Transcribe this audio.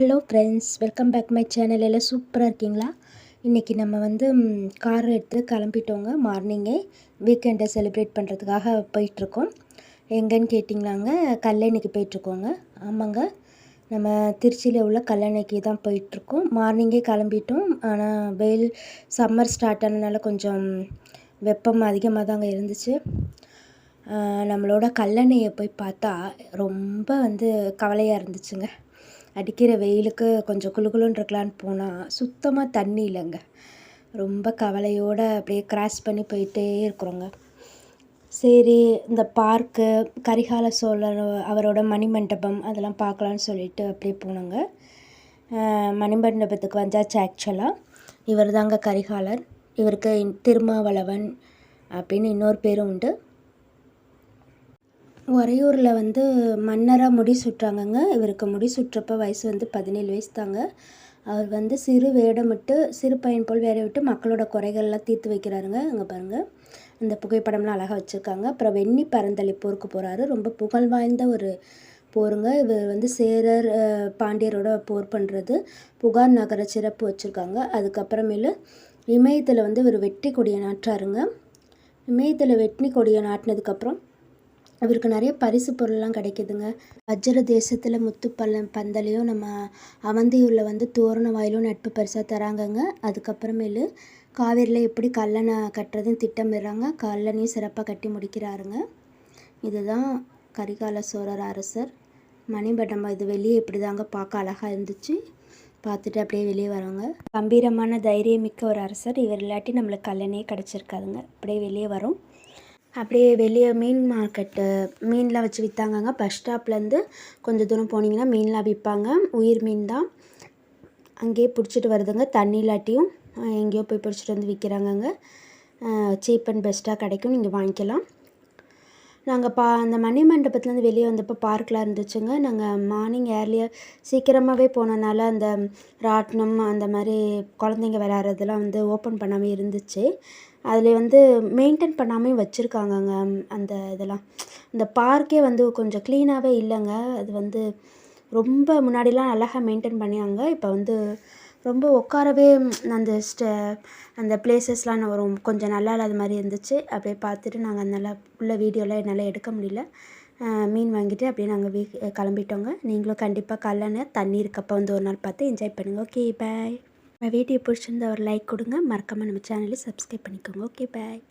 Hello friends, welcome back my channel. எல்லாம் சூப்பராக இருக்கீங்களா? இன்றைக்கி நம்ம வந்து கார் எடுத்து கிளம்பிட்டோங்க. மார்னிங்கே வீக்கெண்டை செலிப்ரேட் பண்ணுறதுக்காக போயிட்டுருக்கோம். எங்கேன்னு கேட்டிங்களாங்க, கல்லணைக்கு போயிட்டுருக்கோங்க. ஆமாங்க, நம்ம திருச்சியில் உள்ள கல்லணைக்கு தான் போயிட்டுருக்கோம். மார்னிங்கே கிளம்பிட்டோம். ஆனால் வெயில் சம்மர் ஸ்டார்ட் ஆனதுனால கொஞ்சம் வெப்பம் அதிகமாக தாங்க இருந்துச்சு. நம்மளோட கல்லணையை போய் பார்த்தா ரொம்ப கவலையாக இருந்துச்சுங்க. அடிக்கிற வெயிலுக்கு கொஞ்சம் குளுகுளுன்னு இருக்கலான்னு போனால் சுத்தமாக தண்ணி இல்லைங்க. ரொம்ப கவலையோடு அப்படியே கிராஸ் பண்ணி போயிட்டே இருக்கிறோங்க. சரி, இந்த பார்க்கு, கரிகால சோழர் அவரோட மணிமண்டபம் அதெல்லாம் பார்க்கலான்னு சொல்லிட்டு அப்படியே போனோங்க. மணிமண்டபத்துக்கு வந்தாச்சு. ஆக்சுவலாக இவர் தாங்க கரிகாலர். இவருக்கு திருமாவளவன் அப்படின்னு இன்னொரு பேரும் உண்டு. உறையூரில் மன்னராக முடி சுட்டுறாங்கங்க. இவருக்கு முடி சுற்றப்போ வயசு 17 வயசு தாங்க. அவர் சிறு வேடமிட்டு சிறு பையன் போல் வேற விட்டு மக்களோட குறைகள்லாம் தீர்த்து வைக்கிறாருங்க. அங்கே பாருங்கள், இந்த புகைப்படம்லாம் அழகாக வச்சுருக்காங்க. அப்புறம் வெண்ணி பரந்தளி போருக்கு போகிறாரு. ரொம்ப புகழ் வாய்ந்த ஒரு போருங்க. இவர் சேரர் பாண்டியரோட போர் பண்ணுறது புகார் நகர சிறப்பு வச்சுருக்காங்க. அதுக்கப்புறமேலு இமயத்தில் இவர் வெற்றி கொடியை நாட்டுறாருங்க. இமயத்தில் வெற்றி கொடியை நாட்டினதுக்கப்புறம் அவருக்கு நிறைய பரிசு பொருள்லாம் கிடைக்கிதுங்க. வஜ்ர தேசத்தில் முத்து பந்தலையும் நம்ம அவந்தியூரில் தோரண வாயிலும் நட்பு பரிசாக தராங்கங்க. அதுக்கப்புறமேலு காவேரியில் எப்படி கல்லணை கட்டுறதுன்னு திட்டமிடுறாங்க. கல்லணையும் சிறப்பாக கட்டி முடிக்கிறாருங்க. இதுதான் கரிகால சோழர் அரசர் மணிமண்டபம். இது வெளியே இப்படி தாங்க பார்க்க அழகாக இருந்துச்சு. பார்த்துட்டு அப்படியே வெளியே வரோங்க. கம்பீரமான தைரியமிக்க ஒரு அரசர். இவர் இல்லாட்டி நம்மளுக்கு கல்லணையே கிடச்சிருக்காதுங்க. அப்படியே வெளியே வரோம். அப்படியே வெளியே மீன் மார்க்கெட்டு மீன்லாம் வச்சு விற்றாங்கங்க. பஸ் ஸ்டாப்லேருந்து கொஞ்சம் தூரம் போனீங்கன்னா மீன்லாம் விற்பாங்க. உயிர் மீன் தான். அங்கேயே பிடிச்சிட்டு வருதுங்க. தண்ணி இல்லாட்டியும் எங்கேயோ போய் பிடிச்சிட்டு விற்கிறாங்கங்க. சீப் அண்ட் பெஸ்ட்டாக கிடைக்கும், நீங்கள் வாங்கிக்கலாம். நாங்கள் அந்த மணிமண்டபத்துலேருந்து வெளியே வந்தப்போ பார்க்கெலாம் இருந்துச்சுங்க. நாங்கள் மார்னிங் ஏர்லியாக சீக்கிரமாகவே போனனால அந்த ராட்டினம் அந்த மாதிரி குழந்தைங்க விளையாடுறதுலாம் ஓப்பன் பண்ணாமல் இருந்துச்சு. அதில் மெயின்டைன் பண்ணாமல் வச்சுருக்காங்கங்க. அந்த இதெல்லாம் இந்த பார்க்கே கொஞ்சம் க்ளீனாகவே இல்லைங்க. அது ரொம்ப முன்னாடிலாம் அழகாக மெயின்டைன் பண்ணியாங்க. இப்போ ரொம்ப உட்காரவே அந்த பிளேசஸ்லாம் கொஞ்சம் நல்லா இல்லாத மாதிரி இருந்துச்சு. அப்படியே பார்த்துட்டு நாங்கள் நல்லா உள்ள வீடியோலாம் என்னால் எடுக்க முடியல. மீன் வாங்கிட்டு அப்படியே நாங்கள் கிளம்பிட்டோங்க. நீங்களும் கண்டிப்பாக கல்லணை தண்ணி இருக்கப்போ ஒரு நாள் பார்த்து என்ஜாய் பண்ணுங்கள். ஓகே, பாய். வீடியோ பிடிச்சிருந்தா ஒரு லைக் கொடுங்க. மறக்காமல் நம்ம சேனலை சப்ஸ்கிரைப் பண்ணிக்கோங்க. ஓகே, பாய்.